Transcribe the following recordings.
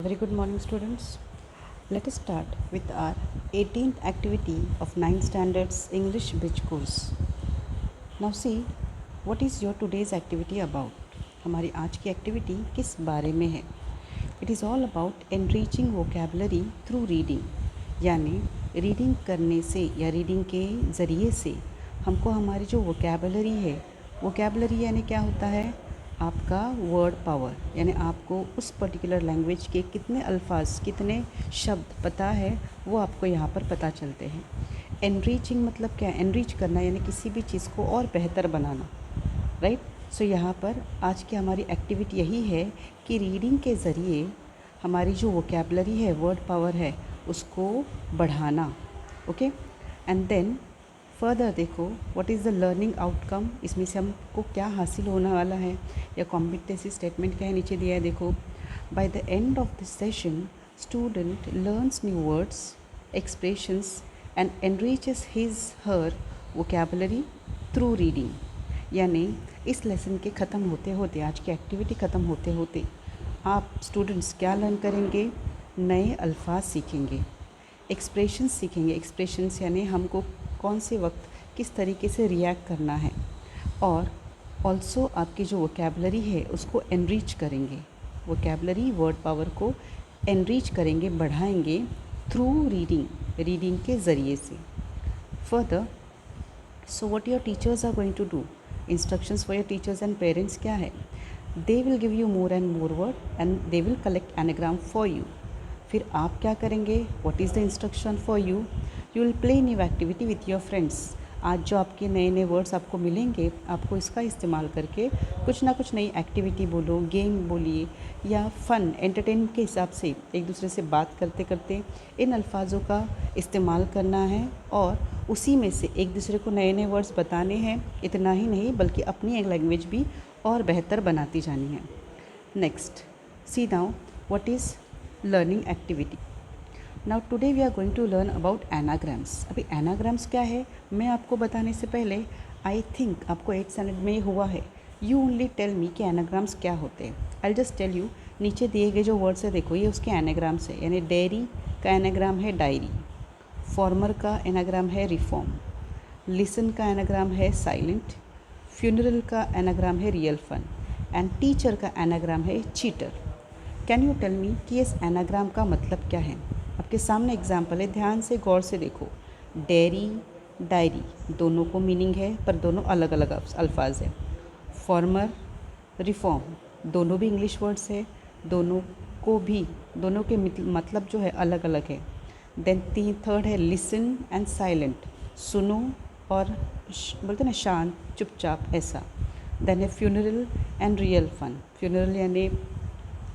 Very good morning, students. Let us start with our 18th activity of 9th standards English Bridge course. Now see, what is your today's activity about? हमारी आज की activity किस बारे में है? It is all about enriching vocabulary through reading. यानी reading करने से या रीडिंग के ज़रिए से हमको हमारी जो वोकेबलरी है, वोकेबलरी यानी क्या होता है? आपका वर्ड पावर, यानी आपको उस पर्टिकुलर लैंग्वेज के कितने अल्फाज, कितने शब्द पता है, वो आपको यहाँ पर पता चलते हैं. एनरीचिंग मतलब क्या? एनरीच करना यानी किसी भी चीज़ को और बेहतर बनाना, राइट. सो यहाँ पर आज की हमारी एक्टिविटी यही है कि रीडिंग के ज़रिए हमारी जो वोकेबलरी है, वर्ड पावर है, उसको बढ़ाना. ओके. एंड देन फर्दर देखो what is the learning outcome, इसमें से हमको क्या हासिल होने वाला है, या कॉम्पिटेंसी स्टेटमेंट क्या है नीचे दिया है. देखो, by the end of this session student learns new words, expressions and enriches his her vocabulary through reading. यानी इस लेसन के ख़त्म होते होते, आज की एक्टिविटी ख़त्म होते होते आप स्टूडेंट्स क्या लर्न करेंगे? नए अल्फाज सीखेंगे, एक्सप्रेशंस सीखेंगे. एक्सप्रेशंस यानी हमको कौन से वक्त किस तरीके से रिएक्ट करना है, और ऑल्सो आपकी जो वोकेबलरी है उसको एनरिच करेंगे. वोकेबलरी वर्ड पावर को एनरिच करेंगे, बढ़ाएंगे थ्रू रीडिंग, रीडिंग के ज़रिए से. Further, so what your teachers are going to do, instructions for your teachers and parents क्या है? They will give you more and more word and they will collect anagram for you. फिर आप क्या करेंगे? What is the instruction for you? You will play new activity with your friends. आज जो आपके नए नए वर्ड्स आपको मिलेंगे, आपको इसका इस्तेमाल करके कुछ ना कुछ नई एक्टिविटी बोलो, गेम बोलिए, या फ़न एंटरटेनमेंट के हिसाब से एक दूसरे से बात करते करते इन अल्फाजों का इस्तेमाल करना है, और उसी में से एक दूसरे को नए नए वर्ड्स बताने हैं. इतना ही नहीं बल्कि अपनी एक लैंग्वेज भी और बेहतर बनाती जानी है. Next, see now what is learning activity. Now today we are going to learn about anagrams. अभी एनाग्राम्स क्या है मैं आपको बताने से पहले, आई थिंक आपको 8th स्टैंडर्ड में हुआ है. यू ओनली टेल मी कि एनाग्राम्स क्या होते हैं. I just tell you. नीचे दिए गए जो वर्ड्स है देखो, ये उसके एनाग्राम्स है. यानी डेयरी का एनाग्राम है डायरी, फॉर्मर का एनाग्राम है रिफॉर्म, लिसन का एनाग्राम है साइलेंट, फ्यूनरल का एनाग्राम है रियल फन, एंड टीचर का एनाग्राम है cheater. Can you tell me कि इस एनाग्राम का मतलब क्या है? आपके सामने एग्जाम्पल है, ध्यान से गौर से देखो. डेयरी, डायरी दोनों को मीनिंग है, पर दोनों अलग अलग अल्फाज है. फॉर्मर, रिफॉर्म दोनों भी इंग्लिश वर्ड्स है, दोनों दोनों के मतलब जो है अलग अलग है. देन थर्ड है लिसन एंड साइलेंट, सुनो और बोलते ना शांत, चुपचाप, ऐसा. देन है funeral and real fun. Funeral यानी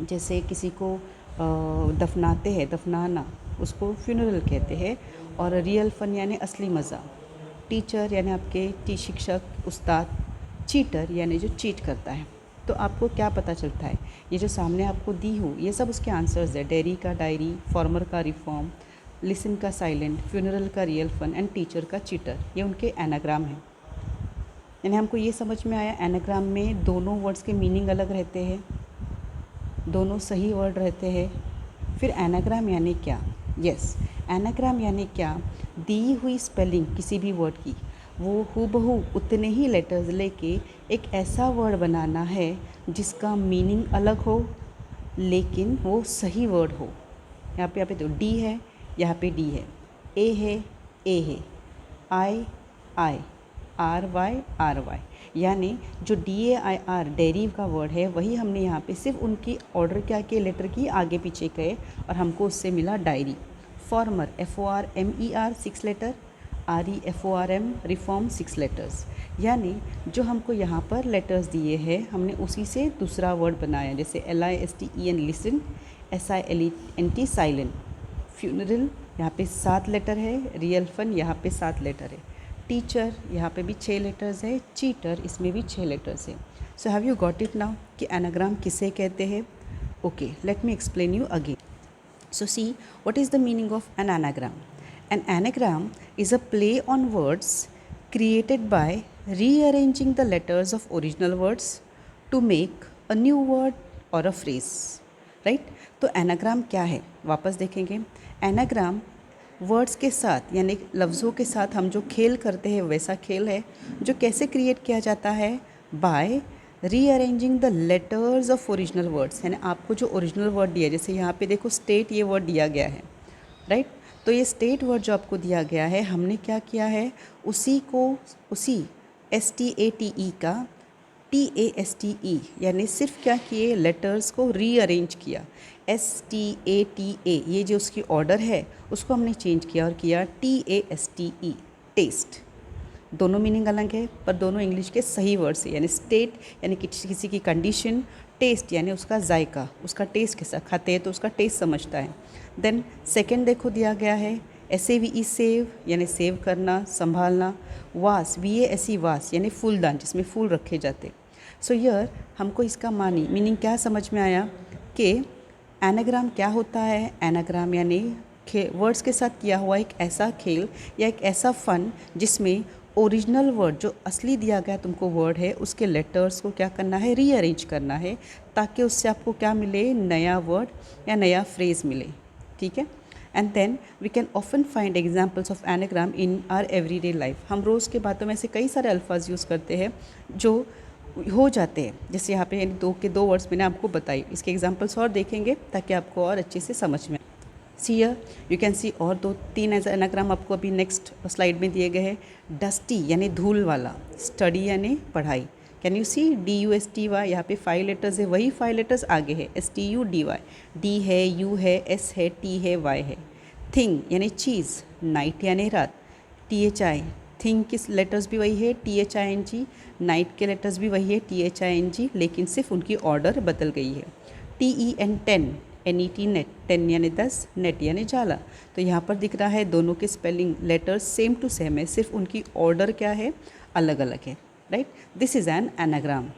जैसे किसी को दफनाते हैं, दफनाना, उसको फ्यूनरल कहते हैं. और रियल फन यानी असली मज़ा. टीचर यानी आपके शिक्षक, उस्ताद. चीटर यानी जो चीट करता है. तो आपको क्या पता चलता है? ये जो सामने आपको दी हो, ये सब उसके आंसर्स है. डेयरी का डायरी, फॉर्मर का रिफॉर्म, लिसन का साइलेंट, फ्यूनरल का रियल फन एंड टीचर का चीटर. ये उनके एनाग्राम हैं. यानी हमको ये समझ में आया, एनाग्राम में दोनों वर्ड्स के मीनिंग अलग रहते हैं, दोनों सही वर्ड रहते हैं. फिर एनाग्राम यानी क्या? यस, एनाग्राम यानी क्या? दी हुई स्पेलिंग किसी भी वर्ड की, वो हूबहू उतने ही लेटर्स लेके एक ऐसा वर्ड बनाना है जिसका मीनिंग अलग हो, लेकिन वो सही वर्ड हो. यहाँ पे तो डी है, यहाँ पे डी है. ए है, आई आर वाई. यानी जो DAIR डेरिव का वर्ड है, वही हमने यहाँ पे सिर्फ उनकी ऑर्डर क्या किए, लेटर की आगे पीछे गए, और हमको उससे मिला diary. Former FORMER 6 letter, REFORM reform 6 letters. यानी जो हमको यहाँ पर लेटर्स दिए हैं, हमने उसी से दूसरा वर्ड बनाया. जैसे LISTEN listen, SILENT silent. Funeral यहाँ पे 7 लेटर है, रियल फन यहाँ पे 7 लेटर है. टीचर यहाँ पे भी 6 लेटर्स है, चीटर इसमें भी 6 लेटर्स है. So have you got it now कि एनाग्राम किसे कहते हैं? Okay, let me explain you again. So see what is the meaning of an anagram. An anagram is a play on words created by rearranging the letters of original words to make a new word or a phrase, right? तो anagram क्या है वापस देखेंगे। Anagram words के साथ यानी लफ्ज़ों के साथ हम जो खेल करते हैं वैसा खेल है, जो कैसे क्रिएट किया जाता है, by rearranging the letters of original words. यानी आपको जो ओरिजिनल वर्ड दिया, जैसे यहाँ पे देखो स्टेट ये वर्ड दिया गया है, राइट। तो ये स्टेट वर्ड जो आपको दिया गया है, हमने क्या किया है, उसी STATE का TASTE यानी सिर्फ क्या किए, लेटर्स को रीअरेंज किया। STATA ये जो उसकी ऑर्डर है उसको हमने चेंज किया और किया TASTE, टेस्ट। दोनों मीनिंग अलग है पर दोनों इंग्लिश के सही वर्ड्स है। यानी स्टेट यानी किसी की कंडीशन, टेस्ट यानी उसका जायका, उसका टेस्ट कैसा, खाते हैं तो उसका टेस्ट समझता है। देन सेकंड देखो दिया गया है SAVE सेव यानी सेव करना, संभालना। वास VASE वास यानी फूलदान जिसमें फूल रखे जाते। सो यर हमको इसका मीनिंग क्या समझ में आया कि एनाग्राम क्या होता है। एनाग्राम यानी वर्ड्स के साथ किया हुआ एक ऐसा खेल या एक ऐसा फ़न जिसमें ओरिजिनल वर्ड जो असली दिया गया तुमको वर्ड है उसके लेटर्स को क्या करना है, रीअरेंज करना है, ताकि उससे आपको क्या मिले, नया वर्ड या नया फ्रेज़ मिले। ठीक है। And then we can often find examples of anagram in our everyday life. हम रोज़ के बातों में से कई सारे अल्फाज यूज़ करते हैं जो हो जाते हैं। जैसे यहाँ पे दो वर्ड्स मैंने आपको बताई, इसके एग्जाम्पल्स और देखेंगे ताकि आपको और अच्छे से समझ में। सी हियर यू कैन सी और 2-3 ऐसे एनाग्राम आपको अभी नेक्स्ट स्लाइड में दिए गए हैं। डस्टी यानी धूल वाला, स्टडी यानी पढ़ाई। कैन यू सी DUSTY, यहाँ पे 5 लेटर्स है, वही 5 लेटर्स आगे है, STUDY, D है, U है, S है, T है, Y है। थिंग यानी चीज़, नाइट यानी रात, THI, थिंग के लेटर्स भी वही है, THING, नाइट के लेटर्स भी वही है, THING, लेकिन सिर्फ उनकी ऑर्डर बदल गई है। TEN, 10, NET, नेट, 10 यानी 10, नेट यानी जाला। तो यहाँ पर दिख रहा है दोनों के spelling letters same to same है, सिर्फ उनकी ऑर्डर क्या है, अलग अलग है, right. This is an anagram.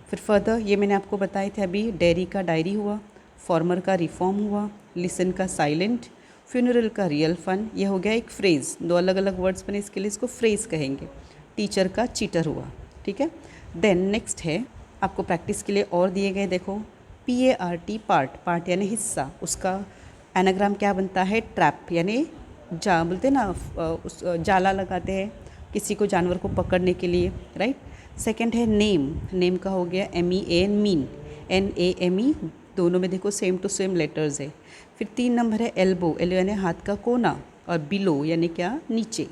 फिर फर्दर ये मैंने आपको बताए थे अभी, डेयरी का डायरी हुआ, फॉर्मर का रिफॉर्म हुआ, लिसन का साइलेंट, फ्यूनरल का रियल फन। ये हो गया एक फ्रेज़, दो अलग अलग वर्ड्स बने इसके लिए, इसको फ्रेज़ कहेंगे। टीचर का चीटर हुआ, ठीक है। देन नेक्स्ट है आपको प्रैक्टिस के लिए और दिए गए, देखो PART, पार्ट यानी हिस्सा, उसका एनाग्राम क्या बनता है, ट्रैप यानी बोलते ना उस जाला लगाते हैं किसी को, जानवर को पकड़ने के लिए, राइट। सेकंड है नेम का हो गया MEAN, मीन, NAME, दोनों में देखो सेम टू सेम लेटर्स है। फिर 3 नंबर है एल्बो यानी हाथ का कोना, और बिलो यानी क्या, नीचे।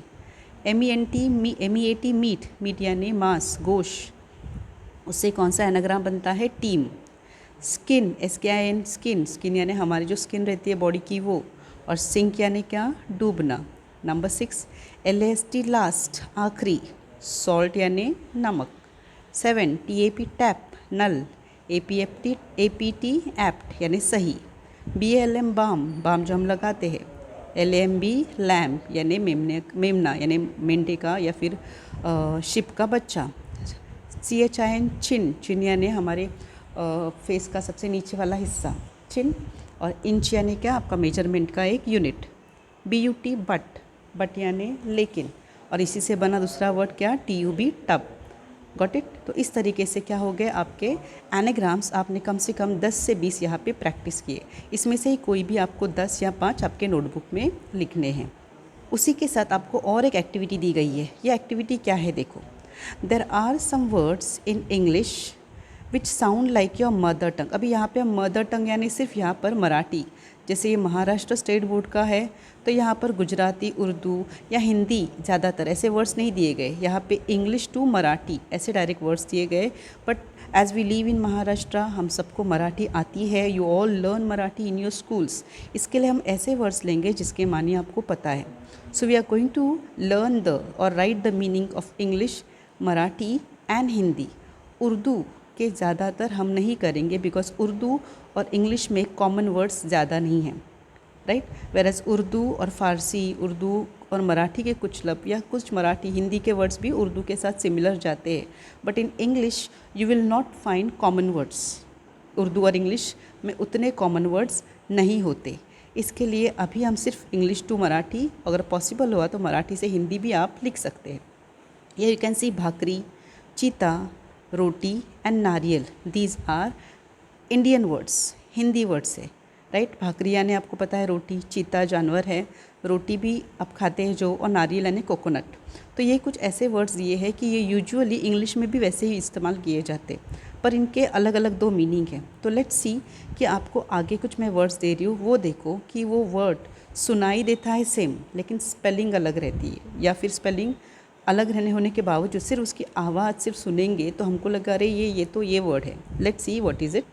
MEAT, मीट यानी मांस, गोश्त, उससे कौन सा एनाग्राम बनता है, टीम। स्किन, SKIN, स्किन यानी हमारी जो स्किन रहती है बॉडी की वो, और सिंक यानी क्या, डूबना। नंबर 6 LAST, लास्ट, आखिरी, सॉल्ट यानी नमक। 7 TAP, टैप, नल। APT, एप्ट यानी सही। BALM, बाम जो हम लगाते हैं। LAMB, लैम्प यानी मेमना यानी मेंढे का या फिर शिप का बच्चा। CHIN, चिन यानी हमारे फेस का सबसे नीचे वाला हिस्सा, चिन। और इंच यानी क्या, आपका मेजरमेंट का एक यूनिट। BUT, बट यानी लेकिन, और इसी से बना दूसरा वर्ड क्या, TUB, टब। Got it. तो इस तरीके से क्या हो गए आपके एनाग्राम्स, आपने कम से कम 10 से 20 यहाँ पे प्रैक्टिस किए। इसमें से ही कोई भी आपको 10 या 5 आपके नोटबुक में लिखने हैं। उसी के साथ आपको और एक एक्टिविटी दी गई है। ये एक्टिविटी क्या है, देखो, there are some words in English which sound like your mother tongue. अभी यहाँ पे मदर टंग यानी सिर्फ यहाँ पर मराठी, जैसे ये महाराष्ट्र स्टेट बोर्ड का है तो यहाँ पर गुजराती, उर्दू या हिंदी ज़्यादातर ऐसे वर्ड्स नहीं दिए गए। यहाँ पे इंग्लिश टू मराठी ऐसे डायरेक्ट वर्ड्स दिए गए। But as we live in Maharashtra, हम सबको मराठी आती है, you all learn Marathi in your schools. इसके लिए हम ऐसे वर्ड्स लेंगे जिसके मानी आपको पता है। So we are going to learn the और write the meaning of English, Marathi and Hindi. Urdu के ज़्यादातर हम नहीं करेंगे बिकॉज उर्दू और इंग्लिश में कॉमन वर्ड्स ज़्यादा नहीं हैं, राइट। वेरएज उर्दू और फ़ारसी, उर्दू और मराठी के कुछ लफ्ज़ या कुछ मराठी हिंदी के वर्ड्स भी उर्दू के साथ सिमिलर जाते हैं। But in English you will not find common words. Urdu और इंग्लिश में उतने कॉमन वर्ड्स नहीं होते। इसके लिए अभी हम सिर्फ इंग्लिश टू मराठी, अगर पॉसिबल हुआ तो मराठी से हिंदी भी आप लिख सकते हैं। ये you can see bhakri, chita, roti and nariyal, these are Indian words, Hindi words है। राइट। भाकरी यानी आपको पता है रोटी, चीता जानवर है, रोटी भी आप खाते हैं जो, और नारियल यानी कोकोनट। तो ये कुछ ऐसे वर्ड्स दिए हैं कि ये यूजुअली इंग्लिश में भी वैसे ही इस्तेमाल किए जाते, पर इनके अलग अलग दो मीनिंग हैं। तो लेट्स सी कि आपको आगे कुछ मैं वर्ड्स दे रही हूँ, वो देखो कि वो वर्ड सुनाई देता है सेम, लेकिन स्पेलिंग अलग रहती है, या फिर स्पेलिंग अलग रहने होने के बावजूद सिर्फ उसकी आवाज़ सिर्फ सुनेंगे तो हमको लगा अरे ये तो ये वर्ड है। Let's see what is it.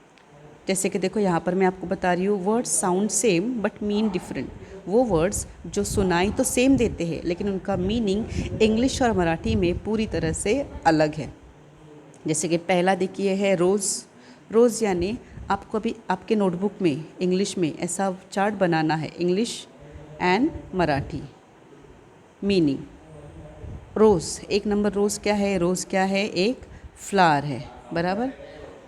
जैसे कि देखो यहाँ पर मैं आपको बता रही हूँ, words sound same but mean different. वो वर्ड्स जो सुनाई तो सेम देते हैं, लेकिन उनका मीनिंग इंग्लिश और मराठी में पूरी तरह से अलग है। जैसे कि पहला देखिए है रोज़। रोज़ यानी आपको अभी आपके नोटबुक में इंग्लिश में ऐसा चार्ट बनाना है, इंग्लिश एंड मराठी मीनिंग। रोज़, एक नंबर रोज़ क्या है? रोज़ क्या है? एक फ्लावर है, बराबर।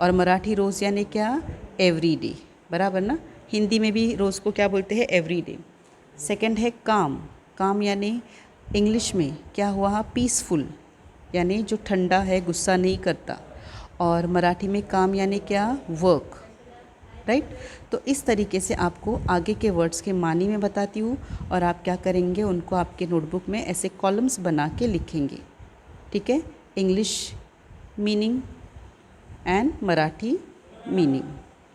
और मराठी रोज़ यानी क्या? एवरी डे, बराबर ना। हिंदी में भी रोज़ को क्या बोलते हैं? Every day. सेकेंड है काम। काम यानी इंग्लिश में क्या हुआ? पीसफुल, यानी जो ठंडा है, गुस्सा नहीं करता। और मराठी में काम यानी क्या? Work, right. तो इस तरीके से आपको आगे के वर्ड्स के मानी में बताती हूँ, और आप क्या करेंगे, उनको आपके नोटबुक में ऐसे कॉलम्स बना के लिखेंगे, ठीक है। English meaning and Marathi meaning,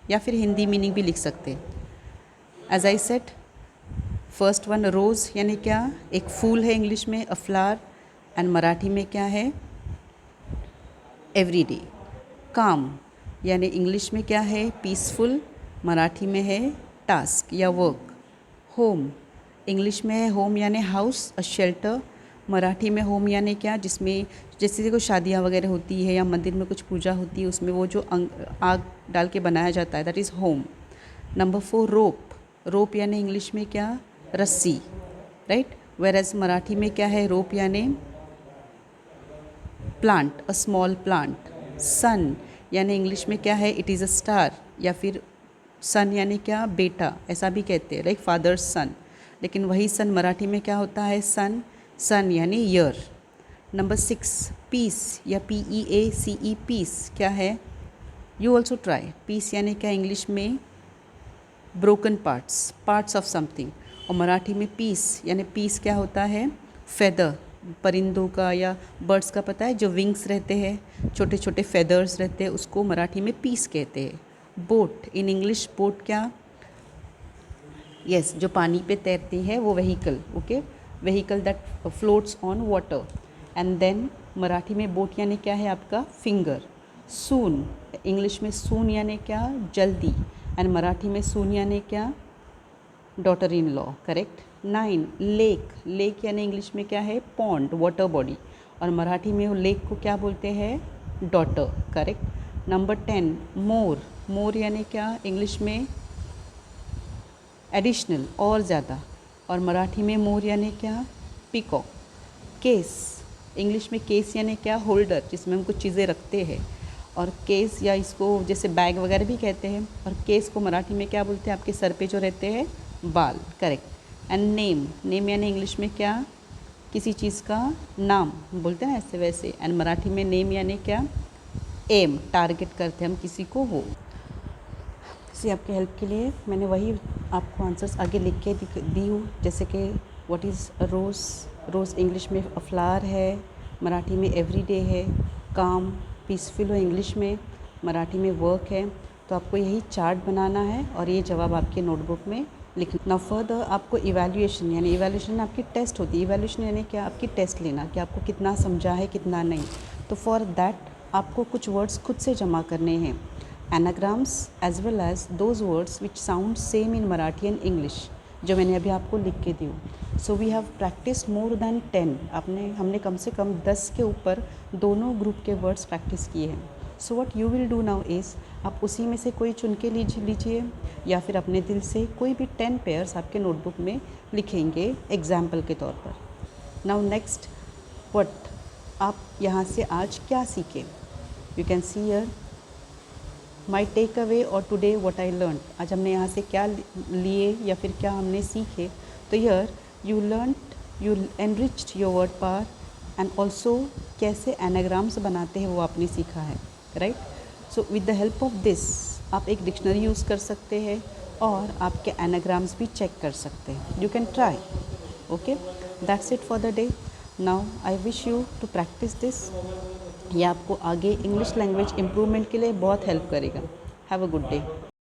या फिर हिंदी मीनिंग भी लिख सकते हैं। As I said, first one rose यानी क्या? एक फूल है इंग्लिश में, अ फ्लावर, एंड मराठी में क्या है? Every day. काम यानी इंग्लिश में क्या है? पीसफुल, मराठी में है टास्क या वर्क। होम, इंग्लिश में है होम यानी हाउस, अ शेल्टर। मराठी में होम यानी क्या? जिसमें जैसे देखो शादियाँ वगैरह होती है या मंदिर में कुछ पूजा होती है, उसमें वो जो आग डाल के बनाया जाता है, दैट इज़ होम। नंबर 4 रोप। रोप यानी इंग्लिश में क्या? रस्सी, राइट। वेर एज मराठी में क्या है? रोप यानी प्लांट, अ स्मॉल प्लांट। सन यानी इंग्लिश में क्या है? इट इज़ अ स्टार, या फिर सन यानी क्या? बेटा, ऐसा भी कहते हैं, लाइक फादर्स सन। लेकिन वही सन मराठी में क्या होता है? सन। सन यानी ईयर। नंबर 6 पीस, या PEACE, पीस क्या है? You also try. पीस यानी क्या इंग्लिश में? Broken parts, parts of something. और मराठी में पीस यानी पीस क्या होता है? फेदर, परिंदों का या बर्ड्स का, पता है जो विंग्स रहते हैं, छोटे छोटे फेदर्स रहते हैं, उसको मराठी में पीस कहते हैं। बोट, इन इंग्लिश बोट क्या? यस, जो पानी पे तैरती है वो vehicle, okay, vehicle that floats on water. And then Marathi में बोट यानी क्या है आपका? फिंगर। सून, इंग्लिश में सून यानी क्या? जल्दी, एंड मराठी में सून यानी क्या? Daughter in law, correct. 9 lake. Lake यानी इंग्लिश में क्या है? पॉन्ड, वाटर बॉडी, और मराठी में लेक को क्या बोलते हैं? Daughter, correct. नंबर 10 मोर। मोर यानी क्या? इंग्लिश में एडिशनल, और ज़्यादा, और मराठी में मोर यानी क्या? पीकॉक। केस, इंग्लिश में केस यानी क्या? होल्डर, जिसमें हम कुछ चीज़ें रखते हैं, और केस या इसको जैसे बैग वगैरह भी कहते हैं। और केस को मराठी में क्या बोलते हैं? आपके सर पे जो रहते हैं बाल, करेक्ट। एंड नेम, नेम यानी इंग्लिश में क्या? किसी चीज़ का नाम बोलते हैं ना, ऐसे वैसे। एंड मराठी में नेम यानी क्या? एम, टारगेट करते हैं हम किसी को, वो। इसी आपके हेल्प के लिए मैंने वही आपको आंसर्स आगे लिख के दी हूँ। जैसे कि what is rose. Rose English में अ फ्लावर है, मराठी में एवरीडे है। काम, पीसफुल हो इंग्लिश में, मराठी में वर्क है। तो आपको यही चार्ट बनाना है और ये जवाब आपके नोटबुक में लिखना। नाउ फर्दर आपको इवैल्यूएशन, यानी इवैल्यूएशन आपकी टेस्ट होती है। इवैल्यूएशन यानी क्या? आपकी टेस्ट लेना कि आपको कितना समझा है, कितना नहीं। तो फॉर दैट आपको कुछ वर्ड्स खुद से जमा करने हैं, anagrams as well as those words which sound same in Marathi and English, जो मैंने अभी आपको लिख के दी हूँ। So we have practice more than 10। हमने कम से कम 10 के ऊपर दोनों ग्रुप के वर्ड्स प्रैक्टिस किए हैं। So what you will do now is, आप उसी में से कोई चुन के लीजिए, या फिर अपने दिल से कोई भी 10 पेयर्स आपके नोटबुक में लिखेंगे एग्जाम्पल के तौर पर। नाउ नेक्स्ट, व्हाट आप यहाँ से आज क्या सीखे? You can see here my take away और टुडे व्हाट आई लर्न। आज हमने यहाँ से क्या लिए या फिर क्या हमने सीखे। तो here you learn, you enriched your word power, and also कैसे एनाग्राम्स बनाते हैं वो आपने सीखा है, right. So with the help of this आप एक डिक्शनरी यूज़ कर सकते हैं, और आपके एनाग्राम्स भी चेक कर सकते हैं. You can try. Okay, that's it for the day. Now I wish you to practice this. ये आपको आगे इंग्लिश लैंग्वेज इम्प्रूवमेंट के लिए बहुत हेल्प करेगा. Have a good day.